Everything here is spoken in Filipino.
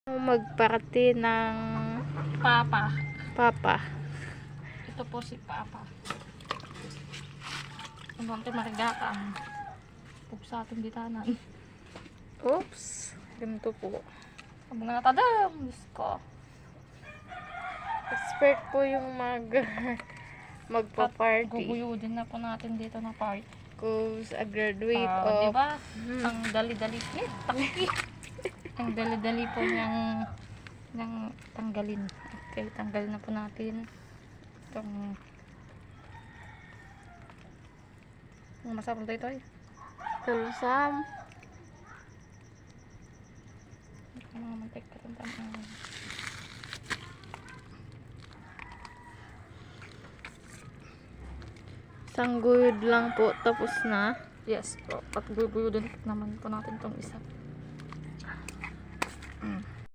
Magparati ng Papa. Ito po si Papa. Ang bante marigakan. Sa ating bitanan. Oops. Ganito po. Ang mga tadam. Diyos ko. Expert po yung magpa-party. Guguyudin na po natin dito na party. Cause a graduate of... Diba? Ang dali-dali. Ang dali-dali po niyang tanggalin. Okay, tanggalin na po natin itong masapol ito eh. Talusam. Mga mantik ka rin tamaan. Sangguyod lang po, tapos na. Yes po, at guguyudin naman po natin itong isa.